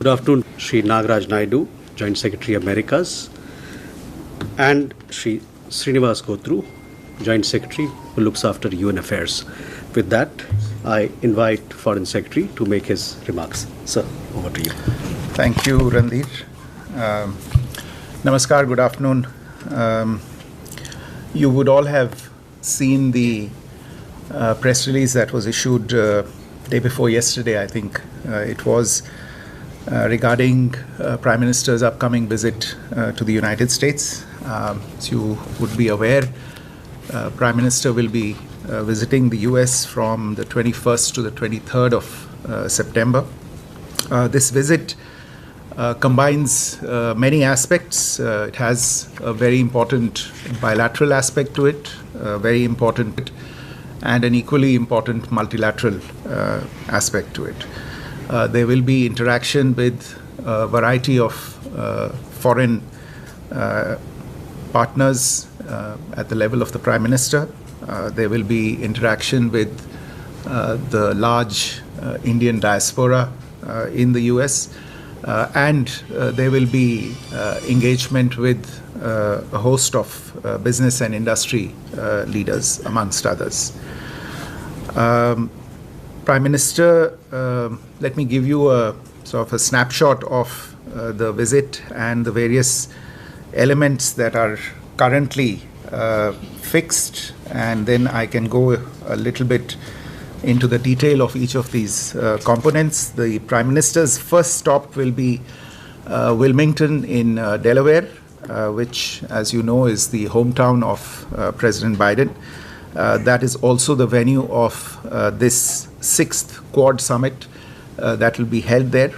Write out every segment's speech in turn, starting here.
Good afternoon, Sri Nagaraj Naidu, Joint Secretary Americas, and Sri Srinivas Gotru, Joint Secretary who looks after UN affairs. With that, I invite Foreign Secretary to make his remarks. Sir, over to you. Thank you, Randir. Namaskar, good afternoon. You would all have seen the press release that was issued day before yesterday, I think. It was regarding Prime Minister's upcoming visit to the United States. As you would be aware, Prime Minister will be visiting the US from the 21st to the 23rd of September. This visit combines many aspects. It has a very important bilateral aspect to it, very important, and an equally important multilateral aspect to it. There will be interaction with a variety of foreign partners at the level of the Prime Minister. There will be interaction with the large Indian diaspora in the US, and there will be engagement with a host of business and industry leaders, amongst others. Prime Minister, let me give you a sort of a snapshot of the visit and the various elements that are currently fixed, and then I can go a little bit into the detail of each of these components. The Prime Minister's first stop will be Wilmington in Delaware, which, as you know, is the hometown of President Biden. That is also the venue of this 6th Quad Summit that will be held there.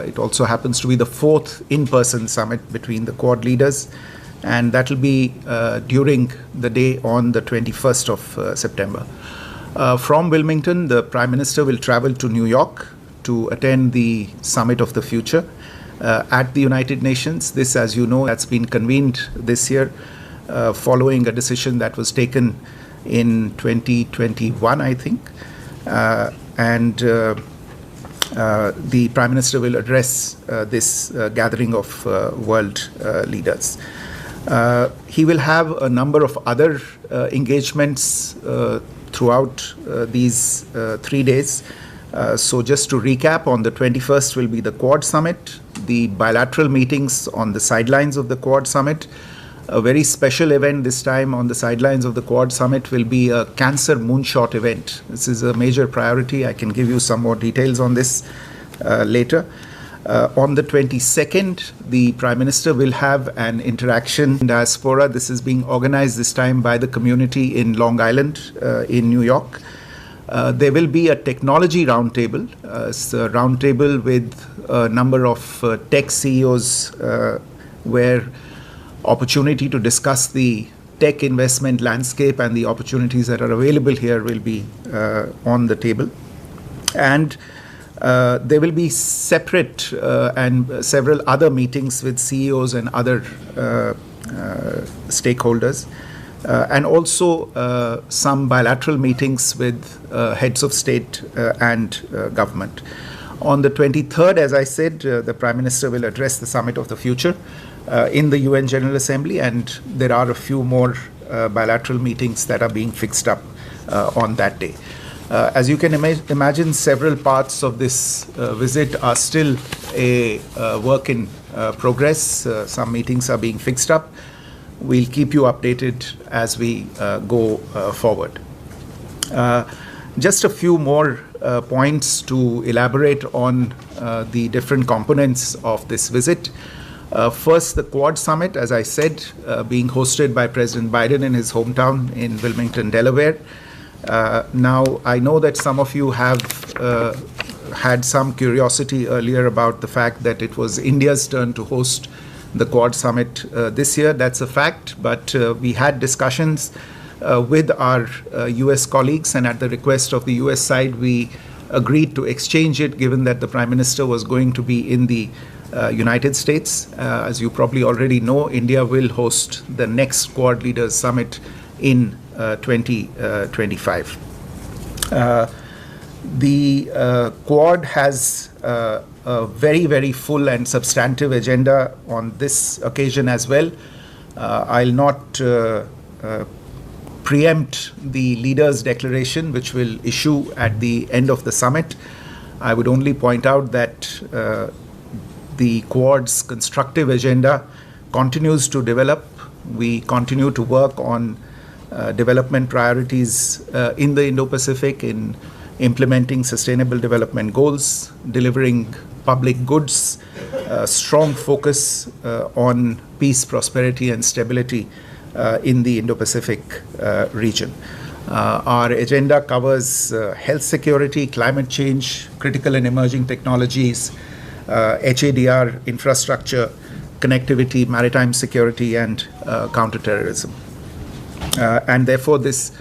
It also happens to be the 4th in-person summit between the Quad leaders, and that will be during the day on the 21st of September. From Wilmington, the Prime Minister will travel to New York to attend the Summit of the Future at the United Nations. This, as you know, that's been convened this year following a decision that was taken in 2021, I think. And the Prime Minister will address this gathering of world leaders. He will have a number of other engagements throughout these 3 days. So just to recap, on the 21st will be the Quad Summit, the bilateral meetings on the sidelines of the Quad Summit. A very special event this time on the sidelines of the Quad Summit will be a cancer moonshot event. This is a major priority. I can give you some more details on this later. On the 22nd, the Prime Minister will have an interaction in diaspora. This is being organized this time by the community in Long Island in New York. There will be a technology roundtable. It's a roundtable with a number of tech CEOs where opportunity to discuss the tech investment landscape and the opportunities that are available here will be on the table. And there will be separate and several other meetings with CEOs and other stakeholders, and also some bilateral meetings with heads of state and government. On the 23rd, as I said, the Prime Minister will address the Summit of the Future in the UN General Assembly, and there are a few more bilateral meetings that are being fixed up on that day. As you can imagine, several parts of this visit are still a work in progress. Some meetings are being fixed up. We'll keep you updated as we go forward. Just a few more points to elaborate on the different components of this visit. First, the Quad Summit, as I said, being hosted by President Biden in his hometown in Wilmington, Delaware. Now, I know that some of you have had some curiosity earlier about the fact that it was India's turn to host the Quad Summit this year. That's a fact, but we had discussions with our US colleagues, and at the request of the US side, we agreed to exchange it, given that the Prime Minister was going to be in the United States. As you probably already know, India will host the next Quad Leaders Summit in 2025. The Quad has a very, very full and substantive agenda on this occasion as well. I'll not preempt the leaders' declaration, which will issue at the end of the summit. I would only point out that the Quad's constructive agenda continues to develop. We continue to work on development priorities in the Indo-Pacific, in implementing sustainable development goals, delivering public goods, strong focus on peace, prosperity, and stability in the Indo-Pacific region. Our agenda covers health security, climate change, critical and emerging technologies, HADR, infrastructure, connectivity, maritime security, and counterterrorism. And therefore, this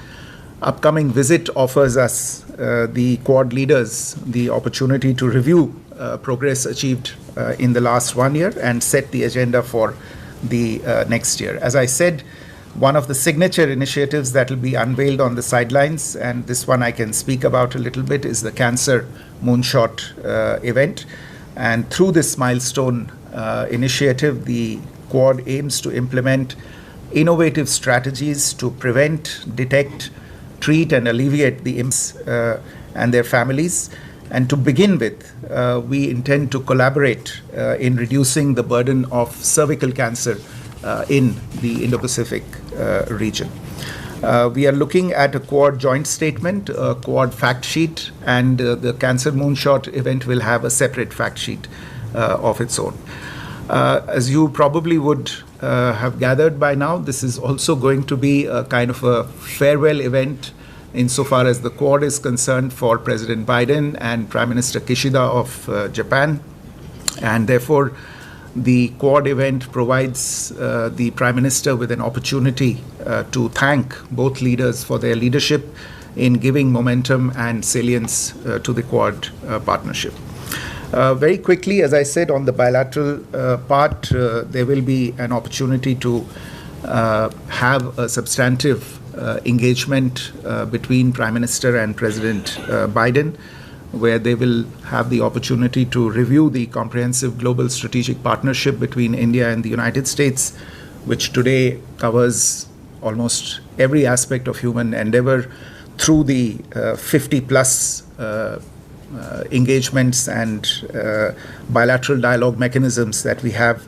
upcoming visit offers us, the Quad leaders, the opportunity to review progress achieved in the last 1 year and set the agenda for the next year. As I said, one of the signature initiatives that will be unveiled on the sidelines, and this one I can speak about a little bit, is the Cancer Moonshot event. And through this milestone initiative, the Quad aims to implement innovative strategies to prevent, detect, treat, and alleviate the and their families. And to begin with, we intend to collaborate in reducing the burden of cervical cancer in the Indo-Pacific region. We are looking at a Quad joint statement, a Quad fact sheet, and the Cancer Moonshot event will have a separate fact sheet of its own. As you probably would have gathered by now, this is also going to be a kind of a farewell event insofar as the Quad is concerned for President Biden and Prime Minister Kishida of Japan. And therefore, the Quad event provides the Prime Minister with an opportunity to thank both leaders for their leadership in giving momentum and salience to the Quad partnership. Very quickly, as I said, on the bilateral part, there will be an opportunity to have a substantive engagement between Prime Minister and President Biden, where they will have the opportunity to review the comprehensive global strategic partnership between India and the United States, which today covers almost every aspect of human endeavor through the 50-plus engagements and bilateral dialogue mechanisms that we have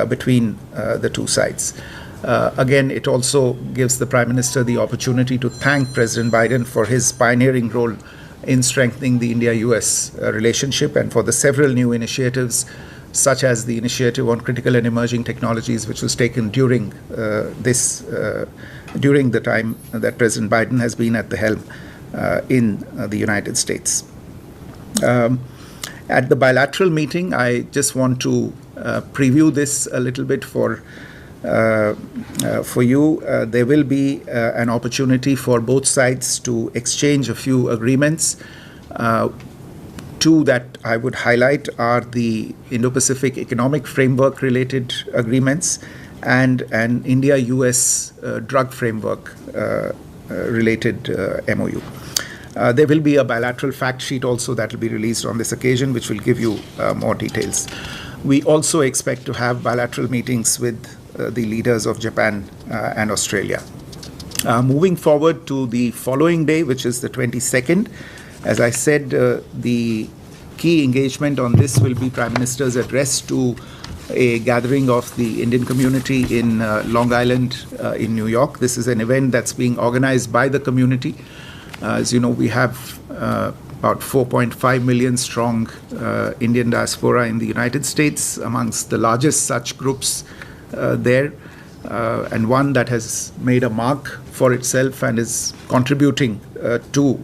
between the two sides. Again, it also gives the Prime Minister the opportunity to thank President Biden for his pioneering role in strengthening the India-US relationship and for the several new initiatives, such as the initiative on critical and emerging technologies, which was taken during during the time that President Biden has been at the helm in the United States. At the bilateral meeting, I just want to preview this a little bit for you. There will be an opportunity for both sides to exchange a few agreements. Two that I would highlight are the Indo-Pacific Economic Framework related agreements and an India-US drug framework related MOU. There will be a bilateral fact sheet also that will be released on this occasion, which will give you more details. We also expect to have bilateral meetings with the leaders of Japan and Australia. Moving forward to the following day, which is the 22nd, as I said, the key engagement on this will be Prime Minister's address to a gathering of the Indian community in Long Island in New York. This is an event that's being organized by the community. As you know, we have about 4.5 million strong Indian diaspora in the United States, amongst the largest such groups there, and one that has made a mark for itself and is contributing to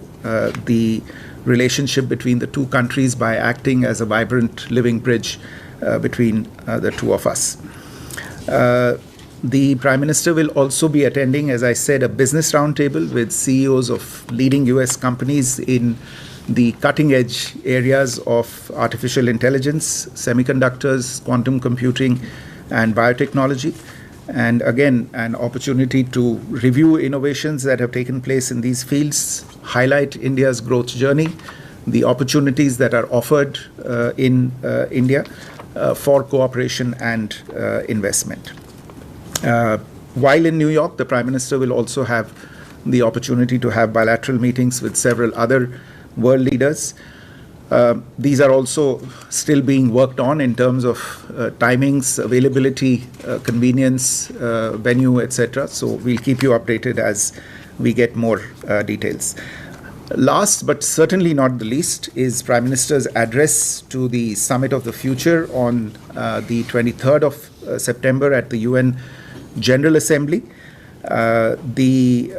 the relationship between the two countries by acting as a vibrant living bridge between the two of us. The Prime Minister will also be attending, as I said, a business roundtable with CEOs of leading US companies in the cutting-edge areas of artificial intelligence, semiconductors, quantum computing, and biotechnology. And again, an opportunity to review innovations that have taken place in these fields, highlight India's growth journey, the opportunities that are offered in India for cooperation and investment. While in New York, the Prime Minister will also have the opportunity to have bilateral meetings with several other world leaders. These are also still being worked on in terms of timings, availability, convenience, venue, etc. So we'll keep you updated as we get more details. Last but certainly not the least is Prime Minister's address to the Summit of the Future on the 23rd of September at the UN General Assembly. The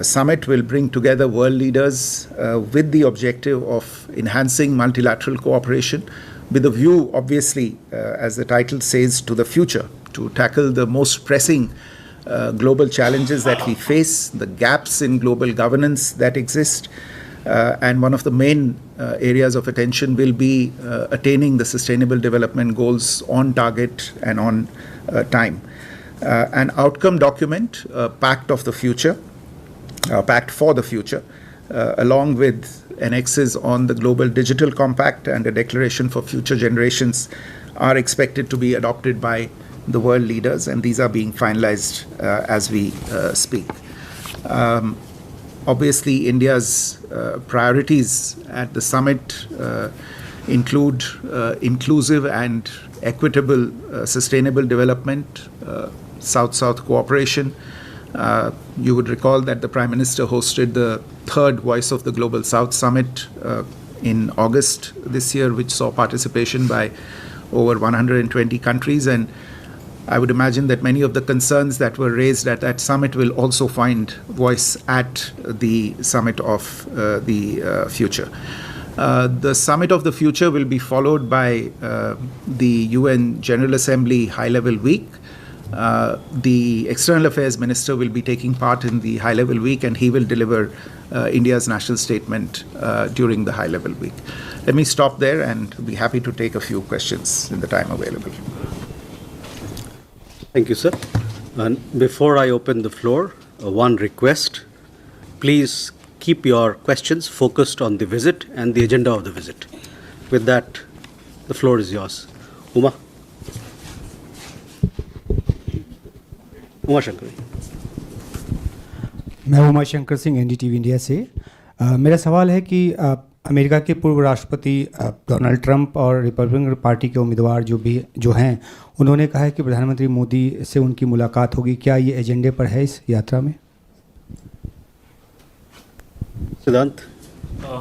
summit will bring together world leaders with the objective of enhancing multilateral cooperation with a view, obviously, as the title says, to the future, to tackle the most pressing global challenges that we face, the gaps in global governance that exist, and one of the main areas of attention will be attaining the Sustainable Development Goals on target and on time. An outcome document, Pact of the Future, Pact for the Future, along with annexes on the Global Digital Compact and a Declaration for Future Generations are expected to be adopted by the world leaders, and these are being finalized as we speak. Obviously, India's priorities at the summit include inclusive and equitable sustainable development, South-South cooperation. You would recall that the Prime Minister hosted the third Voice of the Global South Summit in August this year, which saw participation by over 120 countries. And I would imagine that many of the concerns that were raised at that summit will also find voice at the Summit of the Future. The Summit of the Future will be followed by the UN General Assembly High-Level Week. The External Affairs Minister will be taking part in the High-Level Week, and he will deliver India's national statement during the High-Level Week. Let me stop there and be happy to take a few questions in the time available. Thank you, sir. And before I open the floor, one request. Please keep your questions focused on the visit and the agenda of the visit. With that, the floor is yours. Uma Shankar. मैं Uma Shankar Singh NDTV India से। मेरा सवाल है कि America के पूर्व राष्ट्रपति Donald Trump और रिपब्लिकन पार्टी के उम्मीदवार जो हैं उन्होंने कहा है कि प्रधानमंत्री मोदी से उनकी मुलाकात होगी। क्या ये एजेंडे पर है इस यात्रा में? Siddhant.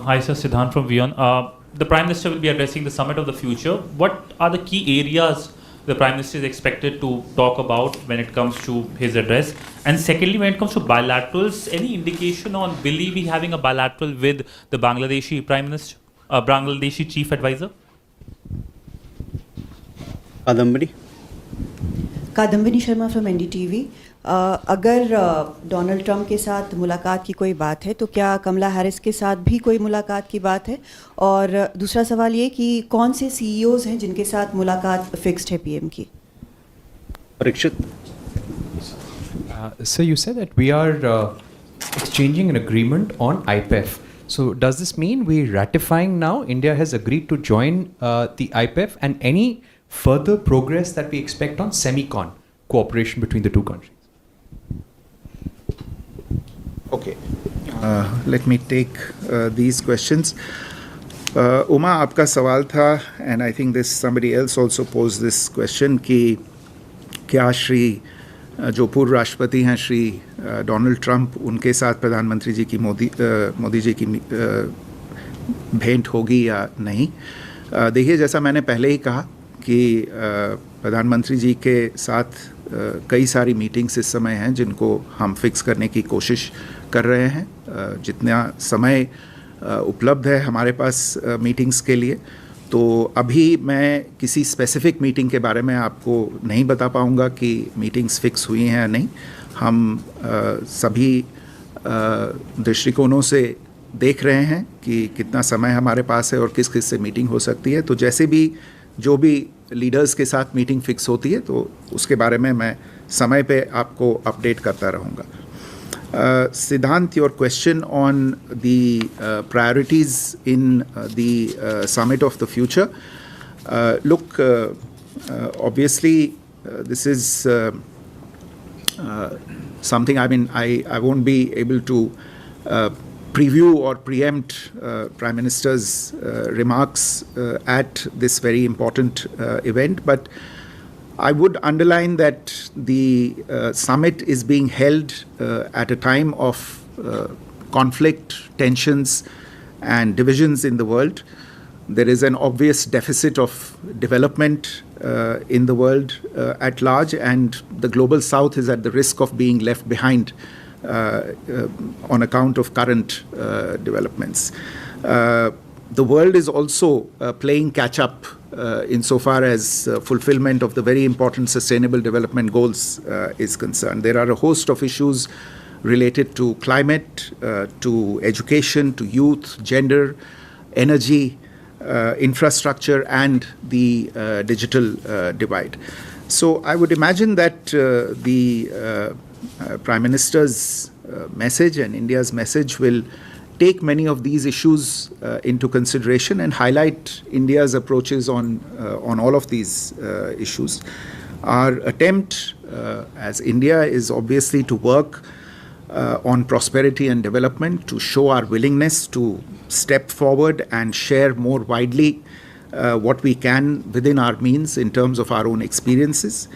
Hi, sir. Siddhant from WION. The Prime Minister will be addressing the Summit of the Future. What are the key areas the Prime Minister is expected to talk about when it comes to his address? And secondly, when it comes to bilaterals, any indication on will he be having a bilateral with the Bangladeshi Prime Minister, Bangladeshi Chief Advisor? Kadambini Sharma from NDTV। अगर Donald Trump के साथ मुलाकात की कोई बात है तो क्या कमला हैरिस के साथ भी कोई मुलाकात की बात है? और दूसरा सवाल ये कि कौन से CEOs हैं जिनके साथ मुलाकात फिक्स्ड है PM की? Parikshit. So you said that we are exchanging an agreement on IPEF. So does this mean we're ratifying now? India has agreed to join the IPEF, and any further progress that we expect on semicon cooperation between the two countries? Okay, let me take these questions. Uma, आपका सवाल था, and I think this somebody else also posed this question कि क्या श्री जो पूर्व राष्ट्रपति हैं Shri Donald Trump उनके साथ प्रधानमंत्री जी की मोदी जी की भेंट होगी या नहीं? देखिए, जैसा मैंने पहले ही कहा कि प्रधानमंत्री जी के साथ कई सारी मीटिंग्स इस समय हैं जिनको हम फिक्स करने की कोशिश कर रहे हैं। जितना समय उपलब्ध है हमारे पास मीटिंग्स के लिए, तो अभी मैं किसी स्पेसिफिक मीटिंग के बारे में आपको नहीं बता पाऊंगा कि मीटिंग्स फिक्स हुई हैं या नहीं। हम सभी दृष्टिकोणों से देख रहे हैं कि कितना समय हमारे पास है और किस किस से मीटिंग हो सकती है। तो जैसे भी जो भी लीडर्स के साथ मीटिंग फिक्स होती है तो उसके बारे में मैं समय पे आपको अपडेट करता रहूँगा। Siddhant, your question on the priorities in the Summit of the Future. Look, obviously, this is something, I won't be able to preview or preempt Prime Minister's remarks at this very important event, but I would underline that the summit is being held at a time of conflict, tensions, and divisions in the world. There is an obvious deficit of development in the world at large, and the global south is at the risk of being left behind on account of current developments. The world is also playing catch up insofar as fulfillment of the very important sustainable development goals is concerned. There are a host of issues related to climate, to education, to youth, gender, energy, infrastructure, and the digital divide. So I would imagine that the Prime Minister's message and India's message will take many of these issues into consideration and highlight India's approaches on all of these issues. Our attempt as India is obviously to work on prosperity and development, to show our willingness to step forward and share more widely what we can within our means in terms of our own experiences,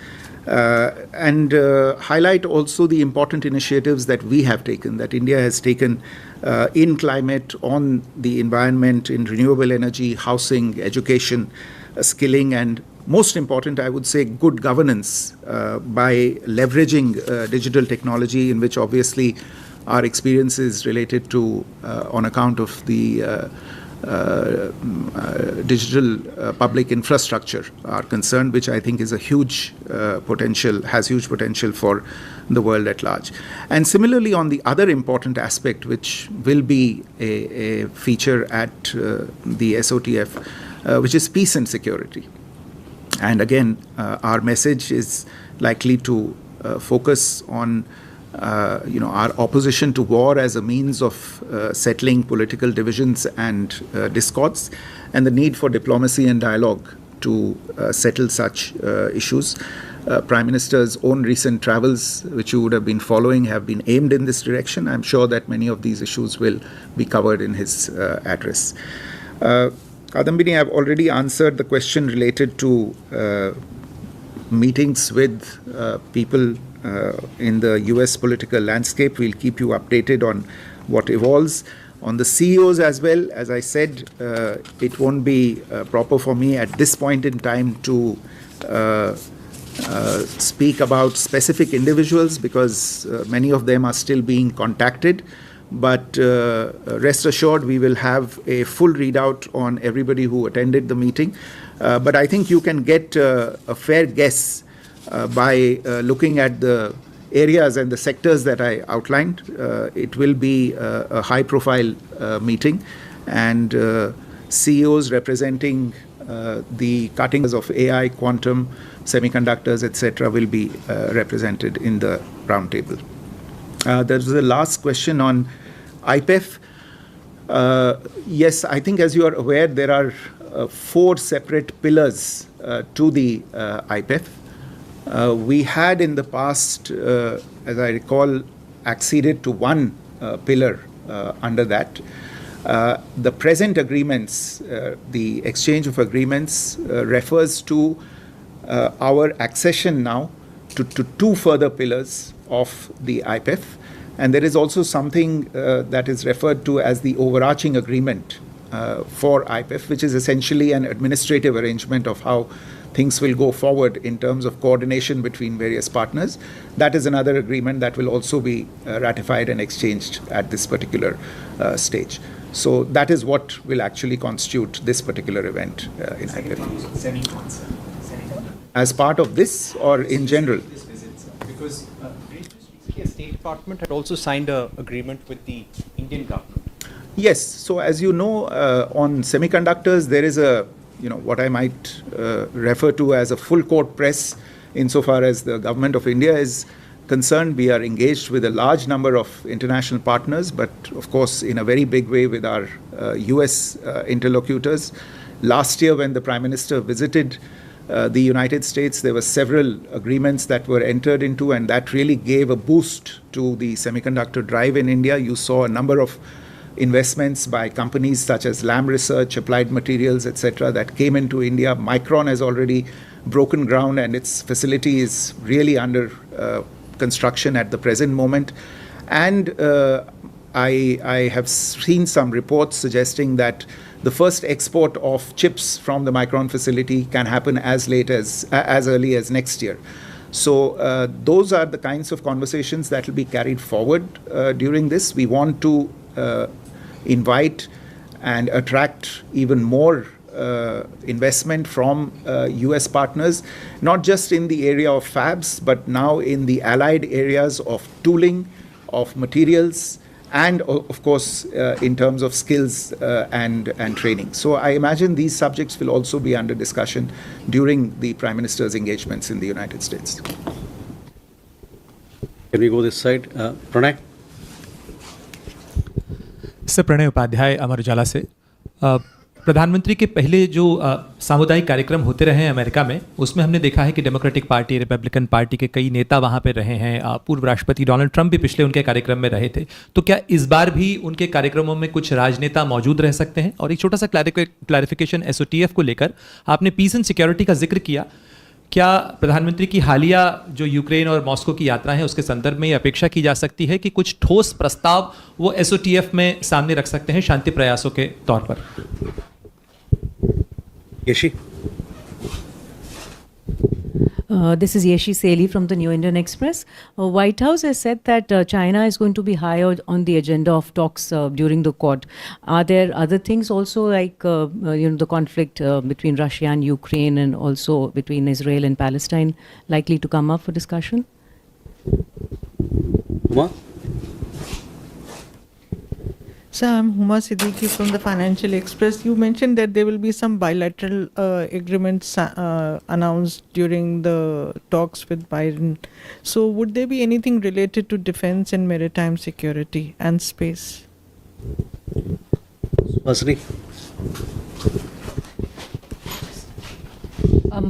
and highlight also the important initiatives that we have taken, that India has taken in climate, on the environment, in renewable energy, housing, education, skilling, and most important, I would say, good governance by leveraging digital technology, in which obviously our experience is related to on account of the digital public infrastructure are concerned, which I think is a huge potential, has huge potential for the world at large. And similarly, on the other important aspect, which will be a feature at the SOTF, which is peace and security. And again, our message is likely to focus on our opposition to war as a means of settling political divisions and discords, and the need for diplomacy and dialogue to settle such issues. Prime Minister's own recent travels, which you would have been following, have been aimed in this direction. I'm sure that many of these issues will be covered in his address. Kadambini, I've already answered the question related to meetings with people in the US political landscape. We'll keep you updated on what evolves. On the CEOs as well, as I said, it won't be proper for me at this point in time to speak about specific individuals, because many of them are still being contacted. But rest assured, we will have a full readout on everybody who attended the meeting. But I think you can get a fair guess by looking at the areas and the sectors that I outlined. It will be a high-profile meeting, and CEOs representing the cutting edge of AI, quantum, semiconductors, etc., will be represented in the roundtable. There was the last question on IPEF. Yes, I think as you are aware, there are 4 separate pillars to the IPEF. We had in the past, as I recall, acceded to one pillar under that. The present agreements, the exchange of agreements, refers to our accession now to 2 further pillars of the IPEF. And there is also something that is referred to as the overarching agreement for IPEF, which is essentially an administrative arrangement of how things will go forward in terms of coordination between various partners. That is another agreement that will also be ratified and exchanged at this particular stage. So that is what will actually constitute this particular event in IPEF. As part of this or in general? Because recently a State Department had also signed an agreement with the Indian government. Yes. So as you know, on semiconductors, there is a what I might refer to as a full court press, insofar as the government of India is concerned, we are engaged with a large number of international partners, but of course in a very big way with our US interlocutors. Last year when the Prime Minister visited the United States, there were several agreements that were entered into, and that really gave a boost to the semiconductor drive in India. You saw a number of investments by companies such as Lam Research, Applied Materials, etc. that came into India. Micron has already broken ground and its facility is really under construction at the present moment. And I have seen some reports suggesting that the first export of chips from the Micron facility can happen as early as next year. So those are the kinds of conversations that will be carried forward during this. We want to invite and attract even more investment from US partners, not just in the area of fabs, but now in the allied areas of tooling, of materials, and of course in terms of skills and training. So I imagine these subjects will also be under discussion during the Prime Minister's engagements in the United States. Can we go this side? Pranay? Sir Pranay Upadhyay Amar Ujala से प्रधानमंत्री के पहले जो सामुदायिक कार्यक्रम होते रहे हैं अमेरिका में, उसमें हमने देखा है कि डेमोक्रेटिक पार्टी, रिपब्लिकन पार्टी के कई नेता वहाँ पे रहे हैं। पूर्व राष्ट्रपति डोनाल्ड ट्रंप भी पिछले उनके कार्यक्रम में रहे थे। तो क्या इस बार भी उनके कार्यक्रमों में कुछ राजनेता मौजूद रह सकते हैं? और एक छोटा सा क्लैरिफिकेशन SOTF को लेकर, आपने पीस एंड सिक्योरिटी का जिक्र किया। क्या प्रधानमंत्री की हालिया जो यूक्रेन और मॉस्को की यात्रा है उसके संदर्भ में ये अपेक्षा की जा सकती है कि कुछ ठोस प्रस्ताव वो SOTF में सामने रख सकते हैं शांति प्रयासों के तौर पर? Yeshi? This is Yeshi Seli from the New Indian Express. White House has said that China is going to be high on the agenda of talks during the Quad. Are there other things also like the conflict between Russia and Ukraine and also between Israel and Palestine likely to come up for discussion? Uma? So I'm Huma Siddiqui from the Financial Express. You mentioned that there will be some bilateral agreements announced during the talks with Biden. So would there be anything related to defense and maritime security and space? Vasni?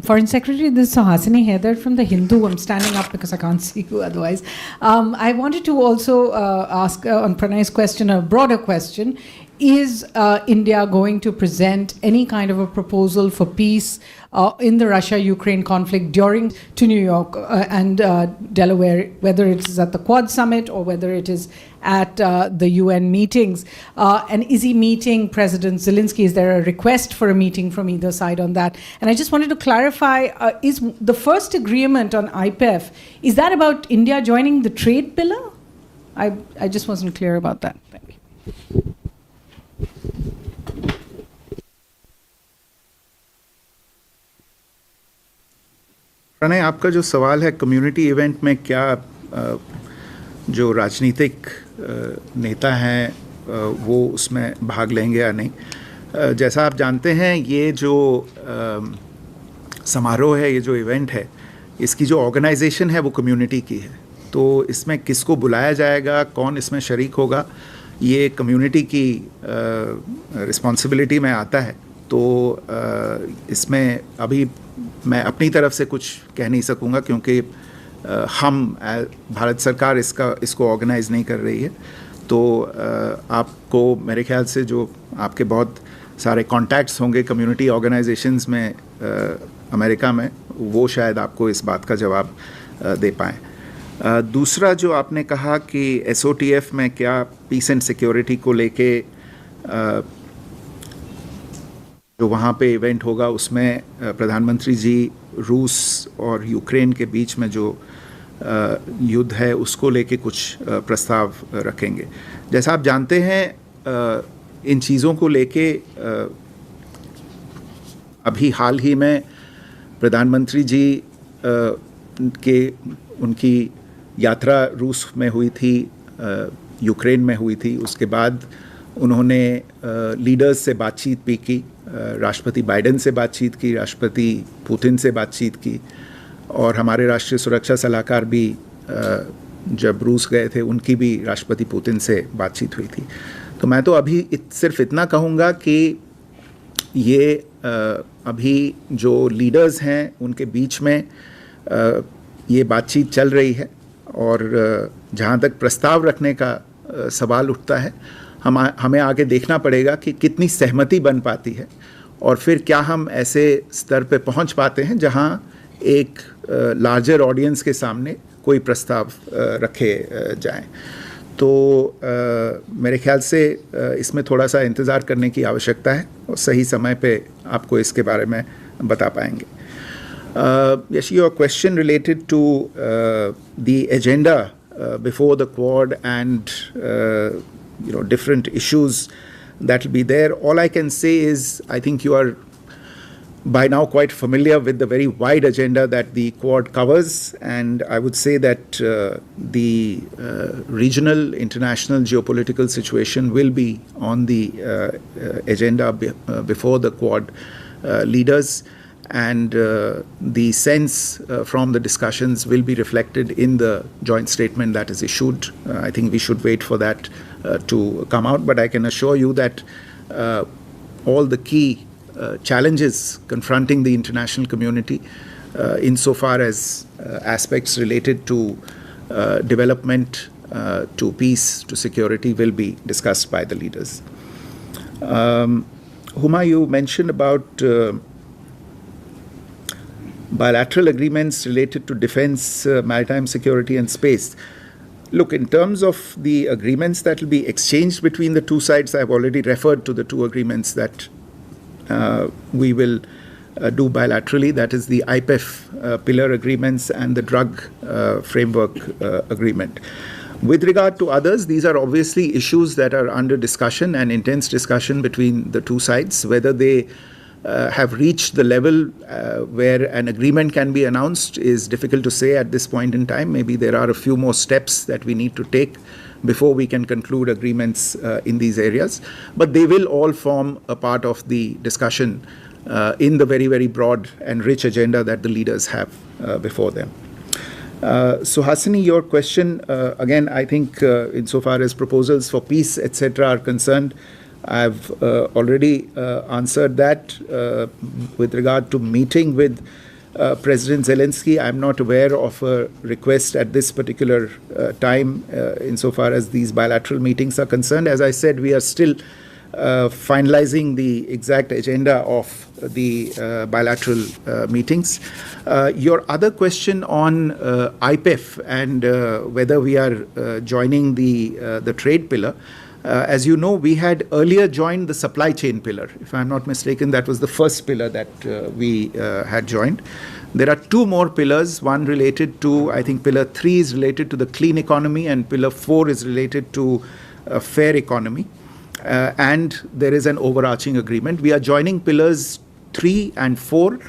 Foreign Secretary, this is Suhasini Haider from The Hindu. I'm standing up because I can't see you otherwise. I wanted to also ask on Pranay's question, a broader question. Is India going to present any kind of a proposal for peace in the Russia-Ukraine conflict during to New York and Delaware, whether it is at the Quad Summit or whether it is at the UN meetings? And is he meeting President Zelensky? Is there a request for a meeting from either side on that? And I just wanted to clarify, is the first agreement on IPEF, is that about India joining the trade pillar? I just wasn't clear about that. Thank you. Pranay, आपका जो सवाल है community event में क्या जो राजनीतिक नेता हैं वो उसमें भाग लेंगे या नहीं। जैसा आप जानते हैं ये जो समारोह है, ये जो इवेंट है, इसकी जो ऑर्गेनाइजेशन है वो कम्युनिटी की है। तो इसमें किसको बुलाया जाएगा, कौन इसमें शरीक होगा, ये कम्युनिटी की रिस्पॉन्सिबिलिटी में आता है। तो इसमें अभी मैं अपनी तरफ से कुछ कह नहीं सकूंगा क्योंकि हम भारत सरकार इसको ऑर्गेनाइज नहीं कर रही है। तो आपको मेरे ख्याल से जो आपके बहुत सारे कॉन्टैक्ट्स होंगे कम्युनिटी ऑर्गेनाइजेशंस में अमेरिका में, वो शायद आपको इस बात का जवाब दे पाएँ। दूसरा जो आपने कहा कि SOTF में क्या पीस एंड सिक्योरिटी को लेके जो वहाँ पे इवेंट होगा उसमें प्रधानमंत्री जी रूस और यूक्रेन के बीच में जो युद्ध है उसको लेके कुछ प्रस्ताव रखेंगे। जैसा आप जानते हैं इन चीज़ों को लेके अभी हाल ही में प्रधानमंत्री जी उनकी यात्रा रूस में हुई थी, यूक्रेन में हुई थी। उसके बाद उन्होंने लीडर्स से बातचीत भी की, राष्ट्रपति बाइडेन से बातचीत की, राष्ट्रपति पुतिन से बातचीत की, और हमारे राष्ट्रीय सुरक्षा सलाहकार भी जब रूस गए थे उनकी भी राष्ट्रपति पुतिन से बातचीत हुई थी। तो मैं तो अभी सिर्फ इतना कहूँगा कि ये अभी जो लीडर्स हैं उनके बीच में ये बातचीत चल रही है, और जहाँ तक प्रस्ताव रखने का सवाल उठता है, हमें आगे देखना पड़ेगा कि कितनी सहमति बन पाती है, और फिर क्या हम ऐसे स्तर पे पहुँच पाते हैं जहाँ एक लार्जर ऑडियंस के सामने कोई प्रस्ताव रखे जाएं। तो मेरे ख्याल से इसमें थोड़ा सा इंतज़ार करने की आवश्यकता है, और सही समय पे आपको इसके बारे में बता पाएंगे। Yes, your question related to the agenda before the Quad and different issues that will be there. All I can say is I think you are by now quite familiar with the very wide agenda that the Quad covers, and I would say that the regional, international geopolitical situation will be on the agenda before the Quad leaders, and the sense from the discussions will be reflected in the joint statement that is issued. I think we should wait for that to come out, but I can assure you that all the key challenges confronting the international community insofar as aspects related to development, to peace, to security will be discussed by the leaders. Huma, you mentioned about bilateral agreements related to defense, maritime security and space. Look, in terms of the agreements that will be exchanged between the two sides, I've already referred to the two agreements that we will do bilaterally, that is the IPEF pillar agreements and the drug framework agreement. With regard to others, these are obviously issues that are under discussion and intense discussion between the two sides. Whether they have reached the level where an agreement can be announced is difficult to say at this point in time. Maybe there are a few more steps that we need to take before we can conclude agreements in these areas. But they will all form a part of the discussion in the very, very broad and rich agenda that the leaders have before them. So Hasini, your question, again, I think insofar as proposals for peace, etc. are concerned, I've already answered that. With regard to meeting with President Zelensky, I'm not aware of a request at this particular time insofar as these bilateral meetings are concerned. As I said, we are still finalizing the exact agenda of the bilateral meetings. Your other question on IPEF and whether we are joining the trade pillar. As you know, we had earlier joined the supply chain pillar. If I'm not mistaken, that was the first pillar that we had joined. There are two more pillars, one related to, I think pillar 3 is related to the clean economy and pillar 4 is related to a fair economy. And there is an overarching agreement. We are joining pillars 3 and 4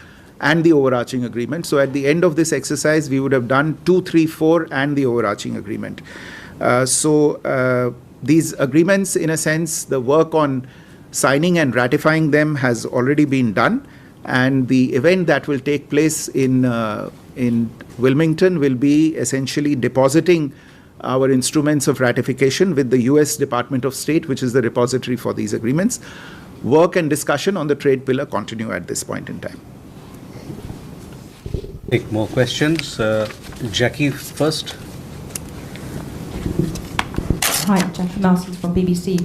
and the overarching agreement. So at the end of this exercise, we would have done 2, 3, 4 and the overarching agreement. These agreements, in a sense, the work on signing and ratifying them has already been done, and the event that will take place in Wilmington will be essentially depositing our instruments of ratification with the US Department of State, which is the repository for these agreements. Work and discussion on the trade pillar continue at this point in time. Take more questions. Jackie first. Hi, Jackie Nelson from BBC.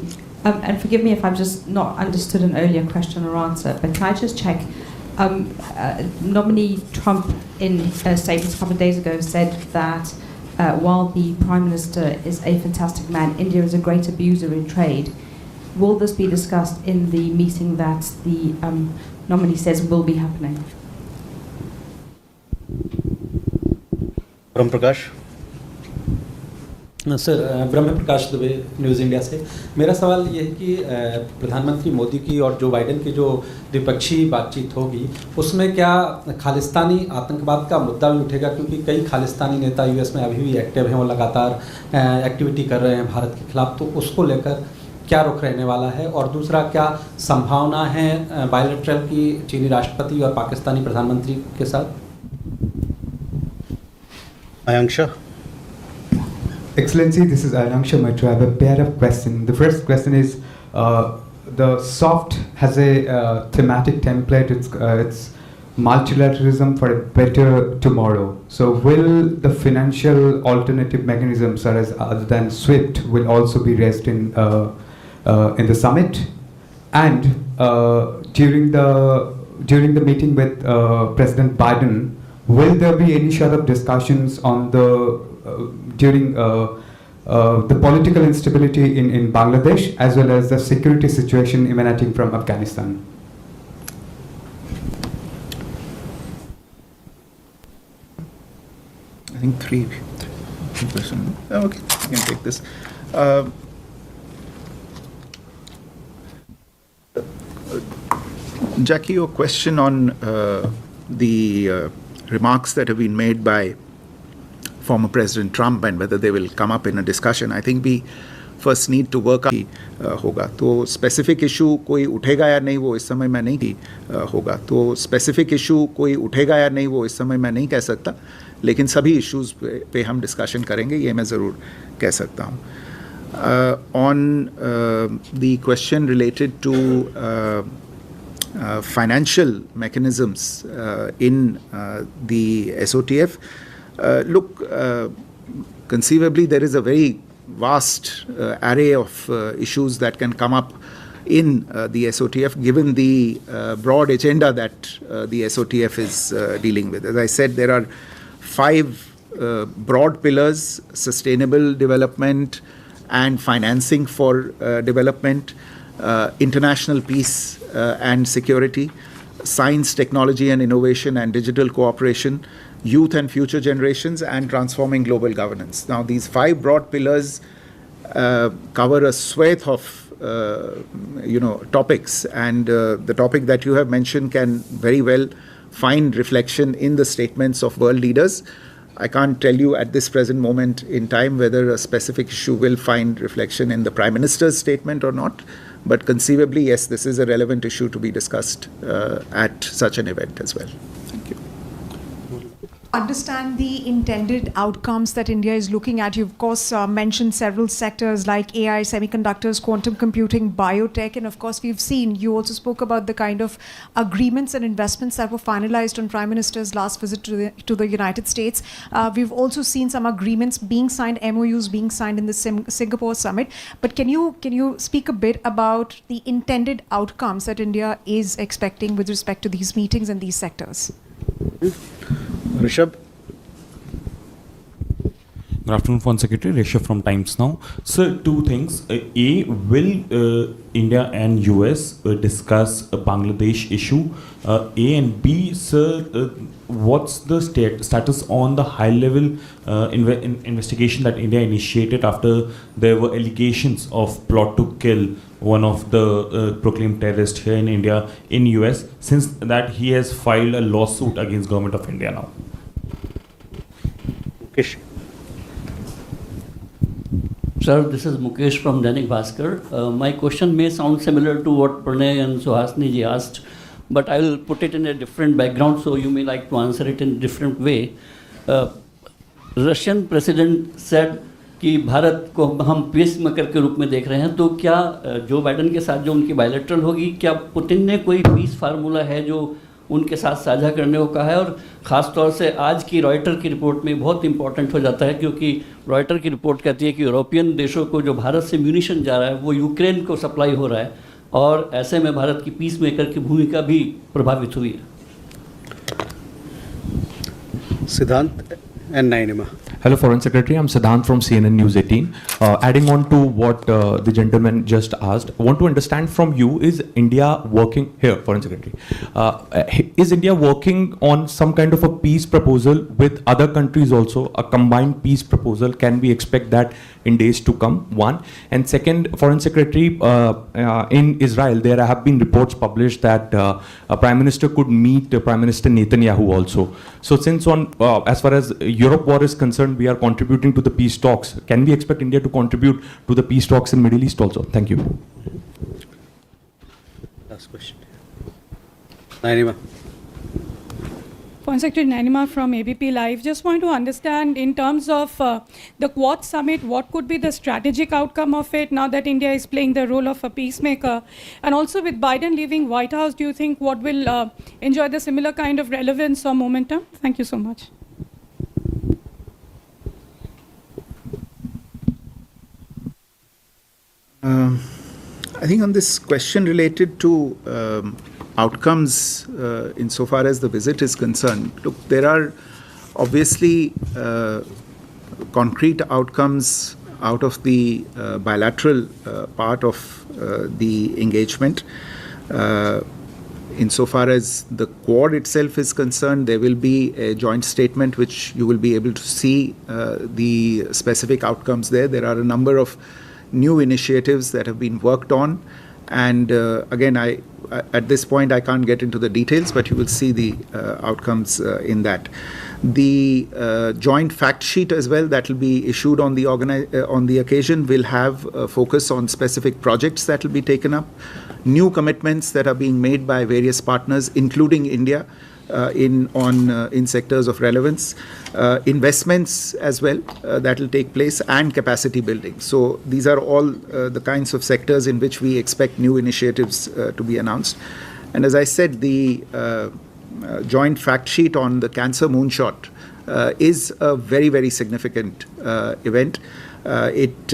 And forgive me if I've just not understood an earlier question or answer, but can I just check? Nominee Trump, in a statement a couple of days ago, said that while the Prime Minister is a fantastic man, India is a great abuser in trade. Will this be discussed in the meeting that the nominee says will be happening? Ram Prakash. Sir, Brahma Prakash Dubey news India से। मेरा सवाल ये है कि प्रधानमंत्री मोदी की और Joe Biden की जो द्विपक्षीय बातचीत होगी उसमें क्या खालिस्तानी आतंकवाद का मुद्दा भी उठेगा, क्योंकि कई खालिस्तानी नेता यूएस में अभी भी एक्टिव हैं, वो लगातार एक्टिविटी कर रहे हैं भारत के खिलाफ, तो उसको लेकर क्या रुख रहने वाला है? और दूसरा, क्या संभावना है बायलैटरल की चीनी राष्ट्रपति और पाकिस्तानी प्रधानमंत्री के साथ? आयांक्षा। Excellency, this is Anang Sharma. I have a pair of questions. The first question is, the SOFT has a thematic template. It's multilateralism for a better tomorrow. So will the financial alternative mechanisms, other than SWIFT, will also be raised in the summit? And during the meeting with President Biden, will there be any sort of discussions on during the political instability in Bangladesh, as well as the security situation emanating from Afghanistan? I think three questions. Okay, you can take this. Jackie, your question on the remarks that have been made by former President Trump and whether they will come up in a discussion, I think we first need to work out होगा. तो specific issue कोई उठेगा या नहीं वो इस समय मैं नहीं होगा. तो specific issue कोई उठेगा या नहीं वो इस समय मैं नहीं कह सकता, लेकिन सभी issues पे हम discussion करेंगे, ये मैं ज़रूर कह सकता हूँ. On the question related to financial mechanisms in the SOTF, look, conceivably there is a very vast array of issues that can come up in the SOTF, given the broad agenda that the SOTF is dealing with. As I said, there are 5 broad pillars: sustainable development and financing for development, international peace and security, science, technology and innovation and digital cooperation, youth and future generations, and transforming global governance. Now, these 5 broad pillars cover a swathe of topics, and the topic that you have mentioned can very well find reflection in the statements of world leaders. I can't tell you at this present moment in time whether a specific issue will find reflection in the Prime Minister's statement or not, but conceivably, yes, this is a relevant issue to be discussed at such an event as well. Thank you. Understand the intended outcomes that India is looking at. You, of course, mentioned several sectors like AI, semiconductors, quantum computing, biotech, and of course, we've seen, you also spoke about the kind of agreements and investments that were finalized on Prime Minister's last visit to the United States. We've also seen some agreements being signed, MOUs being signed in the Singapore summit. But can you speak a bit about the intended outcomes that India is expecting with respect to these meetings and these sectors? Rishabh. Good afternoon, Foreign Secretary. Rishabh from Times Now. Sir, 2 things. A, will India and US discuss a Bangladesh issue? A, and B, sir, what's the status on the high-level investigation that India initiated after there were allegations of plot to kill one of the proclaimed terrorists here in India, in US, since that he has filed a lawsuit against government of India now? Mukesh. Sir, this is Mukesh from Dainik Bhaskar. My question may sound similar to what Pranay and Suhasini ji asked, but I will put it in a different background, so you may like to answer it in a different way. Russian president said कि भारत को हम peace maker के रूप में देख रहे हैं, तो क्या जो बाइडन के साथ जो उनकी बायलैटरल होगी, क्या पुतिन ने कोई पीस फार्मूला है जो उनके साथ साझा करने को कहा है? और ख़ास तौर से आज की रॉयटर की रिपोर्ट में बहुत इंपॉर्टेंट हो जाता है, क्योंकि रॉयटर की रिपोर्ट कहती है कि यूरोपियन देशों को जो भारत से म्यूनिशन जा रहा है वो यूक्रेन को सप्लाई हो रहा है, और ऐसे में भारत की पीस मेकर की भूमिका भी प्रभावित हुई है. Siddhant and Nainima. Hello, Foreign Secretary. I'm Siddhant from CNN News 18. Adding on to what the gentleman just asked, I want to understand from you, is India working, here, Foreign Secretary, is India working on some kind of a peace proposal with other countries also, a combined peace proposal? Can we expect that in days to come? One. And second, Foreign Secretary, in Israel, there have been reports published that a Prime Minister could meet Prime Minister Netanyahu also. So since on, as far as Europe war is concerned, we are contributing to the peace talks. Can we expect India to contribute to the peace talks in Middle East also? Thank you. Last question. Nainima. Foreign Secretary Nainima from ABP Live. Just want to understand in terms of the Quad Summit, what could be the strategic outcome of it now that India is playing the role of a peacemaker? And also with Biden leaving White House, do you think what will enjoy the similar kind of relevance or momentum? Thank you so much. I think on this question related to outcomes insofar as the visit is concerned, look, there are obviously concrete outcomes out of the bilateral part of the engagement. Insofar as the Quad itself is concerned, there will be a joint statement which you will be able to see the specific outcomes there. There are a number of new initiatives that have been worked on, and again, at this point I can't get into the details, but you will see the outcomes in that. The joint fact sheet as well that will be issued on the occasion will have a focus on specific projects that will be taken up, new commitments that are being made by various partners, including India, in sectors of relevance, investments as well that will take place, and capacity building. So these are all the kinds of sectors in which we expect new initiatives to be announced. And as I said, the joint fact sheet on the cancer moonshot is a very, very significant event. It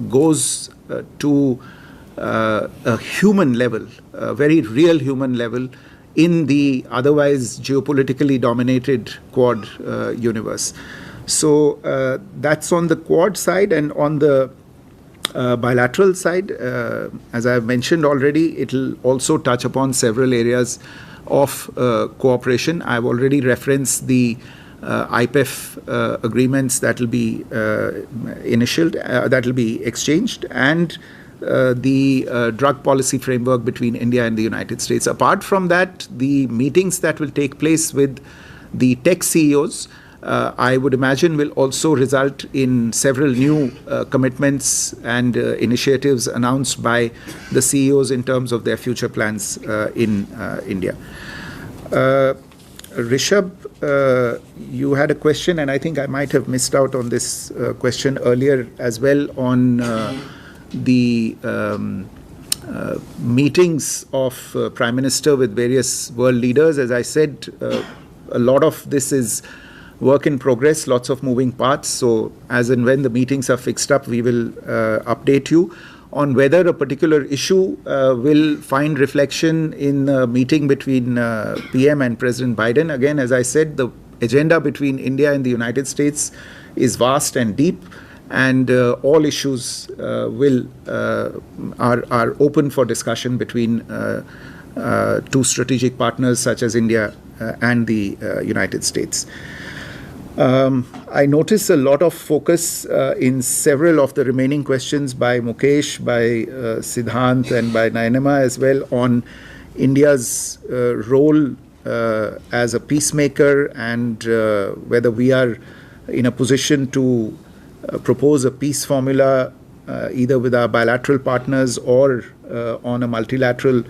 goes to a human level, a very real human level, in the otherwise geopolitically dominated Quad universe. So that's on the Quad side. And on the bilateral side, as I've mentioned already, it will also touch upon several areas of cooperation. I've already referenced the IPEF agreements that will be that will be exchanged, and the drug policy framework between India and the United States. Apart from that, the meetings that will take place with the tech CEOs, I would imagine, will also result in several new commitments and initiatives announced by the CEOs in terms of their future plans in India. Rishabh, you had a question, and I think I might have missed out on this question earlier as well, on the meetings of Prime Minister with various world leaders. As I said, a lot of this is work in progress, lots of moving parts. So as and when the meetings are fixed up, we will update you on whether a particular issue will find reflection in a meeting between PM and President Biden. Again, as I said, the agenda between India and the United States is vast and deep, and all issues are open for discussion between two strategic partners such as India and the United States. I notice a lot of focus in several of the remaining questions by Mukesh, by Siddhant, and by Nainima as well, on India's role as a peacemaker, and whether we are in a position to propose a peace formula either with our bilateral partners or on a multilateral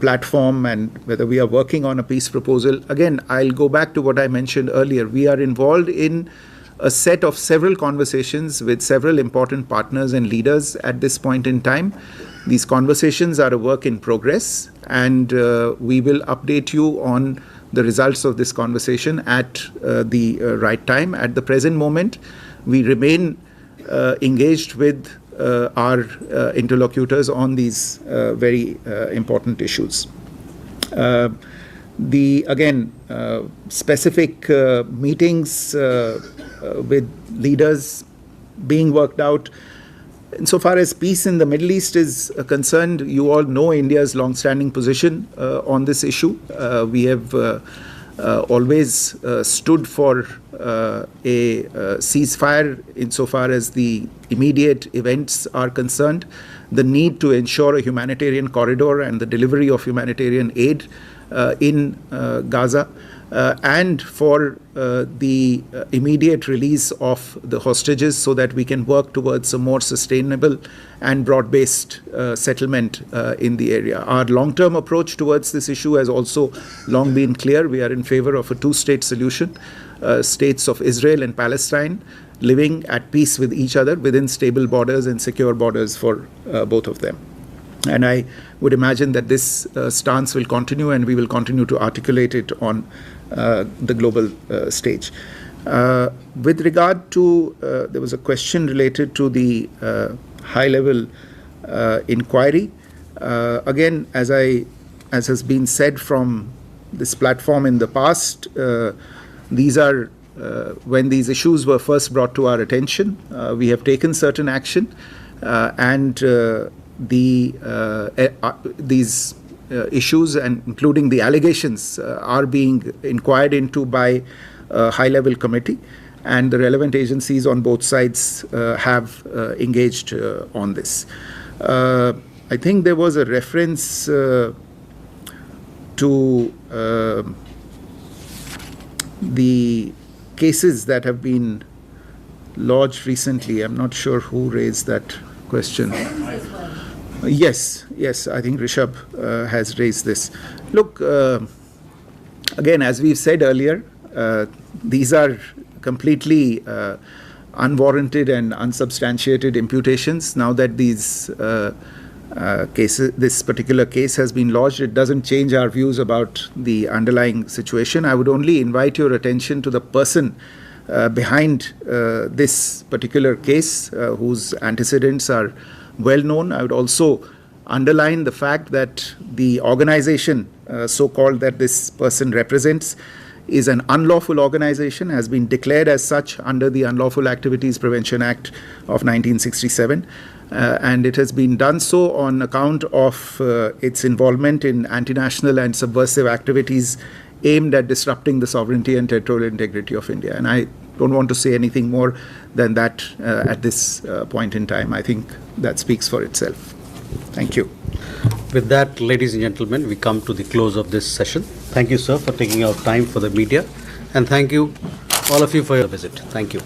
platform, and whether we are working on a peace proposal. Again, I'll go back to what I mentioned earlier. We are involved in a set of several conversations with several important partners and leaders at this point in time. These conversations are a work in progress, and we will update you on the results of this conversation at the right time. At the present moment, we remain engaged with our interlocutors on these very important issues. Specific meetings with leaders being worked out. Insofar as peace in the Middle East is concerned, you all know India's long-standing position on this issue. We have always stood for a ceasefire insofar as the immediate events are concerned, the need to ensure a humanitarian corridor and the delivery of humanitarian aid in Gaza. and for the immediate release of the hostages so that we can work towards a more sustainable and broad-based settlement in the area. Our long-term approach towards this issue has also long been clear. We are in favor of a two-state solution, states of Israel and Palestine living at peace with each other within stable borders and secure borders for both of them. And I would imagine that this stance will continue, and we will continue to articulate it on the global stage. With regard to, there was a question related to the high-level inquiry. Again, as has been said from this platform in the past, these are when these issues were first brought to our attention, we have taken certain action, and these issues, and including the allegations, are being inquired into by a high-level committee, and the relevant agencies on both sides have engaged on this. I think there was a reference to the cases that have been lodged recently. I'm not sure who raised that question. Yes, I think Rishabh has raised this. Look, again, as we've said earlier, these are completely unwarranted and unsubstantiated imputations. Now that these this particular case has been lodged, it doesn't change our views about the underlying situation. I would only invite your attention to the person behind this particular case, whose antecedents are well known. I would also underline the fact that the organization, so-called, that this person represents is an unlawful organization, has been declared as such under the Unlawful Activities Prevention Act of 1967. And it has been done so on account of its involvement in anti-national and subversive activities aimed at disrupting the sovereignty and territorial integrity of India. And I don't want to say anything more than that at this point in time. I think that speaks for itself. Thank you. With that, ladies and gentlemen, we come to the close of this session. Thank you, sir, for taking out time for the media. And thank you, all of you, for your visit. Thank you.